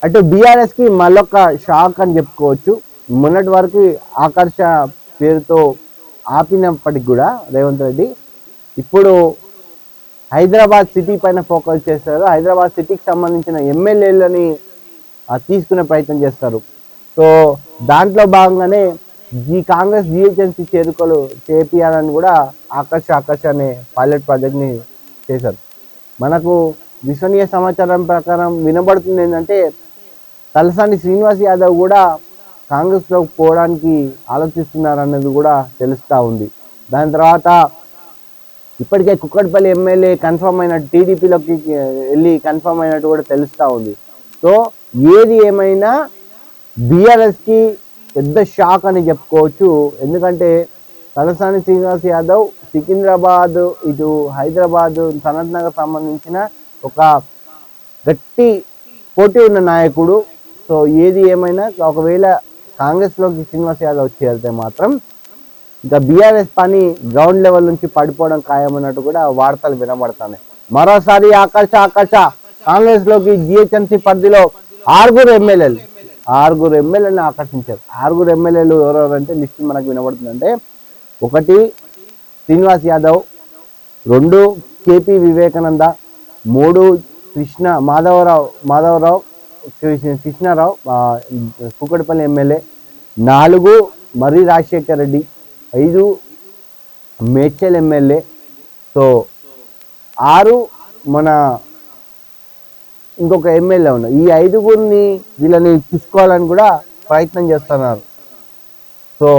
అటు బీఆర్ఎస్ కి మళ్ళొక షాక్ అని చెప్పుకోవచ్చు. మొన్నటి వరకు ఆకర్ష పేరుతో ఆపినప్పటికి కూడా రేవంత్ రెడ్డి ఇప్పుడు హైదరాబాద్ సిటీ పైన ఫోకస్ చేస్తారు. హైదరాబాద్ సిటీకి సంబంధించిన ఎమ్మెల్యేలని తీసుకునే ప్రయత్నం చేస్తారు. సో దాంట్లో భాగంగానే కాంగ్రెస్ జిహెచ్ఎంసీ చేరుకలు చేపియాలని కూడా ఆకర్ష అనే పైలట్ ప్రాజెక్ట్ని చేశారు. మనకు విశ్వనీయ సమాచారం ప్రకారం వినబడుతుంది ఏంటంటే తలసాని శ్రీనివాస్ యాదవ్ కూడా కాంగ్రెస్లోకి పోవడానికి ఆలోచిస్తున్నారన్నది కూడా తెలుస్తూ ఉంది. దాని తర్వాత ఇప్పటికే కుక్కట్పల్లి ఎమ్మెల్యే కన్ఫర్మ్ అయినట్టు టీడీపీలోకి వెళ్ళి కన్ఫర్మ్ అయినట్టు కూడా తెలుస్తూ ఉంది. సో ఏది ఏమైనా బీఆర్ఎస్కి పెద్ద షాక్ అని చెప్పుకోవచ్చు. ఎందుకంటే తలసాని శ్రీనివాస్ యాదవ్ సికింద్రాబాద్ ఇటు హైదరాబాద్ సనత్ నగర్ సంబంధించిన ఒక గట్టి పోటీ ఉన్న నాయకుడు. సో ఏది ఏమైనా ఒకవేళ కాంగ్రెస్లోకి శ్రీనివాస్ యాదవ్ చేరితే మాత్రం ఇంకా బీఆర్ఎస్ పని గ్రౌండ్ లెవెల్ నుంచి పడిపోవడం ఖాయమన్నట్టు కూడా వార్తలు వినబడుతున్నాయి. మరోసారి ఆకర్ష కాంగ్రెస్లోకి జిహెచ్ఎంసీ పరిధిలో ఆరుగురు ఎమ్మెల్యేలను ఆకర్షించారు. ఆరుగురు ఎమ్మెల్యేలు ఎవరెవరంటే లిస్ట్ మనకు వినబడుతుందంటే 1 శ్రీనివాస్ యాదవ్, 2 కేపీ వివేకానంద, 3 కృష్ణారావు కుక్కడపల్లి ఎమ్మెల్యే, 4 మర్రి రాజశేఖర్ రెడ్డి, 5 మేడ్చల్ ఎమ్మెల్యే. సో 6 మన ఇంకొక ఎమ్మెల్యే ఉన్నారు. ఈ 5గురిని వీళ్ళని తీసుకోవాలని కూడా ప్రయత్నం చేస్తున్నారు. సో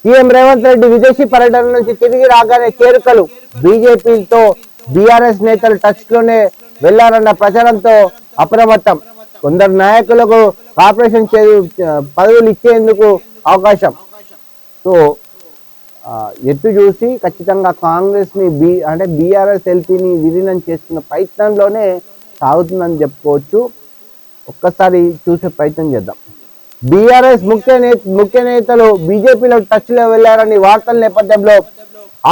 సీఎం రేవంత్ రెడ్డి విదేశీ పర్యటన నుంచి తిరిగి రాగానే చేరుకలు, బీజేపీతో బీఆర్ఎస్ నేతలు టచ్ లోనే వెళ్లారన్న ప్రచారంతో అప్రమత్తం. కొందరు నాయకులకు కార్పొరేషన్ పదవులు ఇచ్చేందుకు అవకాశం. సో ఎత్తు చూసి ఖచ్చితంగా కాంగ్రెస్ ని బీఆర్ఎస్ ఎల్పీని విలీనం చేసుకున్న ప్రయత్నంలోనే సాగుతుందని చెప్పుకోవచ్చు. ఒక్కసారి చూసే ప్రయత్నం చేద్దాం. బీఆర్ఎస్ ముఖ్య నేతలు బీజేపీలో టచ్ లో వెళ్లారని వార్తల నేపథ్యంలో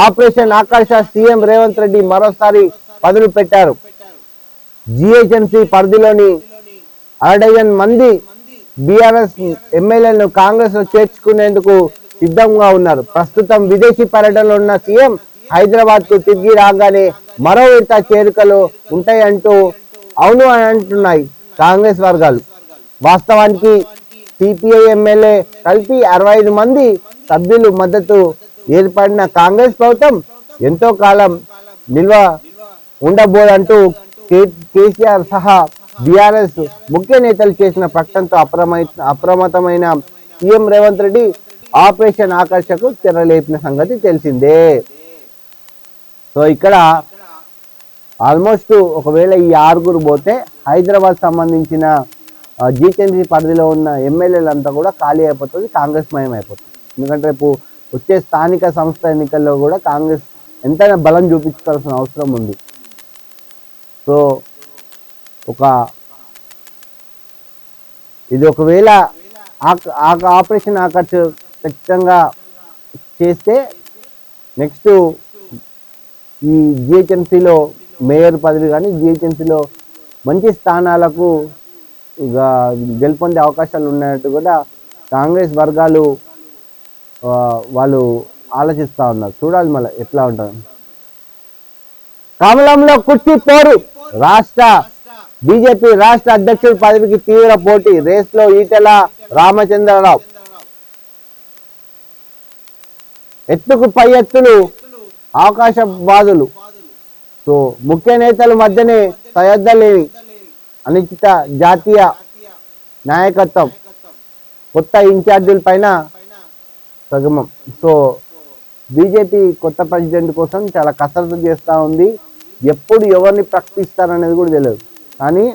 ఆపరేషన్ ఆకర్ష సీఎం రేవంత్ రెడ్డి మరోసారి పదులు పెట్టారు. జిహెచ్ఎంసీ పరిధిలోని 1/2 మంది బీఆర్ఎస్ ఎమ్మెల్యేలను కాంగ్రెస్ లో చేర్చుకునేందుకు సిద్ధంగా ఉన్నారు. ప్రస్తుతం విదేశీ పర్యటనలో ఉన్న సీఎం హైదరాబాద్ కు తిరిగి రాగానే మరో విడత చేరికలు ఉంటాయంటూ అవును అని అంటున్నాయి కాంగ్రెస్ వర్గాలు. వాస్తవానికి సిపిఐ ఎమ్మెల్యే కలిపి 65 మంది సభ్యులు మద్దతు ఏర్పడిన కాంగ్రెస్ ప్రభుత్వం ఎంతో కాలం నిల్వ ఉండబోదంటూ కేసీఆర్ సహా బీఆర్ఎస్ ముఖ్య నేతలు చేసిన ప్రకటనతో అప్రమత్తమైన సీఎం రేవంత్ రెడ్డి ఆపరేషన్ ఆకర్షకు తెరలేపిన సంగతి తెలిసిందే. సో ఇక్కడ ఆల్మోస్ట్ ఒకవేళ ఈ 6గురు పోతే హైదరాబాద్ సంబంధించిన జిహెచ్ఎంసీ పరిధిలో ఉన్న ఎమ్మెల్యేలంతా కూడా ఖాళీ అయిపోతుంది, కాంగ్రెస్ మయం అయిపోతుంది. ఎందుకంటే రేపు వచ్చే స్థానిక సంస్థ ఎన్నికల్లో కూడా కాంగ్రెస్ ఎంతైనా బలం చూపించుకోవాల్సిన అవసరం ఉంది. సో ఇది ఒకవేళ ఆపరేషన్ ఆకర్ష్ ఖచ్చితంగా చేస్తే నెక్స్ట్ ఈ జిహెచ్ఎంసీలో మేయర్ పదవి కానీ జిహెచ్ఎంసీలో మంచి స్థానాలకు గెలుపొందే అవకాశాలు ఉన్నట్టు కూడా కాంగ్రెస్ వర్గాలు వాళ్ళు ఆలోచిస్తూ ఉన్నారు. చూడాలి మళ్ళీ ఎట్లా ఉంటుంది. కమలంలో కుర్చీ పోరు, బీజేపీ రాష్ట్ర అధ్యక్షుడి పదవికి తీవ్ర పోటీ, రేస్లో ఈటెల రామచంద్రరావు. ఎత్తుకు పై ఎత్తులు అవకాశవాదులు. సో ముఖ్య నేతల మధ్యనే సయోధ్యలేని అనిశ్చిత జాతీయ నాయకత్వం, కొత్త ఇన్ఛార్జీల పైన సగమం. సో బీజేపీ కొత్త ప్రెసిడెంట్ కోసం చాలా కసరత్తు చేస్తూ ఉంది. ఎప్పుడు ఎవరిని ప్రకటిస్తారనేది కూడా తెలియదు. కానీ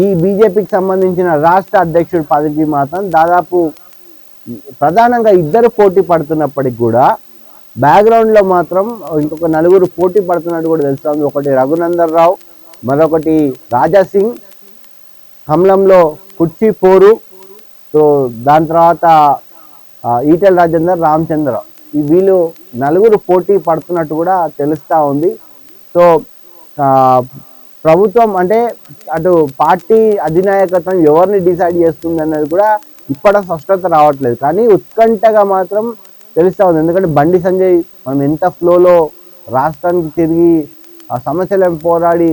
ఈ బీజేపీకి సంబంధించిన రాష్ట్ర అధ్యక్షుడి పదవికి మాత్రం దాదాపు ప్రధానంగా 2 పోటీ పడుతున్నప్పటికి కూడా బ్యాక్గ్రౌండ్లో మాత్రం ఇంకొక 4 పోటీ పడుతున్నట్టు కూడా తెలుస్తుంది. ఒకటి రఘునందన్ రావు, మరొకటి రాజాసింగ్. కమలంలో కుర్చీ పోరు. సో దాని తర్వాత ఈటెల రాజేందర్, రామచంద్రరావు, వీళ్ళు 4 పోటీ పడుతున్నట్టు కూడా తెలుస్తూ ఉంది. సో ప్రభుత్వం అంటే అటు పార్టీ అధినాయకత్వం ఎవరిని డిసైడ్ చేస్తుంది అన్నది కూడా ఇప్పటి స్పష్టత రావట్లేదు, కానీ ఉత్కంఠగా మాత్రం తెలుస్తా ఉంది. ఎందుకంటే బండి సంజయ్ మనం ఎంత ఫ్లోలో రాష్ట్రానికి తిరిగి ఆ సమస్యలను పోరాడి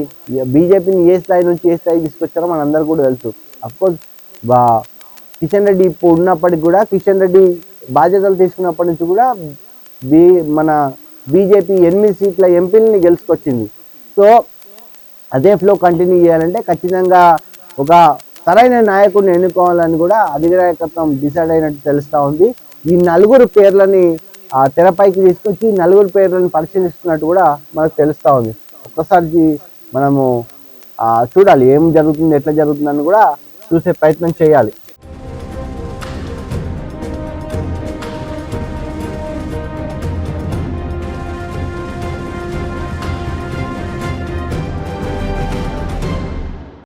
బీజేపీని ఏ స్థాయి నుంచి ఏ స్థాయి తీసుకొచ్చారో మనందరూ కూడా తెలుసు. అఫ్కోర్స్ కిషన్ రెడ్డి ఇప్పుడు ఉన్నప్పటికి కూడా, కిషన్ రెడ్డి బాధ్యతలు తీసుకున్నప్పటి నుంచి కూడా మన బీజేపీ 8 సీట్ల ఎంపీలని గెలుచుకొచ్చింది. సో అదే ఫ్లో కంటిన్యూ చేయాలంటే ఖచ్చితంగా ఒక సరైన నాయకుడిని ఎన్నుకోవాలని కూడా అధినాయకత్వం డిసైడ్ అయినట్టు తెలుస్తూ ఉంది. ఈ 4 పేర్లని తెరపైకి తీసుకొచ్చి 4 పేర్లను పరిశీలిస్తున్నట్టు కూడా మనకు తెలుస్తూ ఉంది. ఒక్కసారి మనము చూడాలి ఏం జరుగుతుంది, ఎట్లా జరుగుతుందని కూడా చూసే ప్రయత్నం చేయాలి.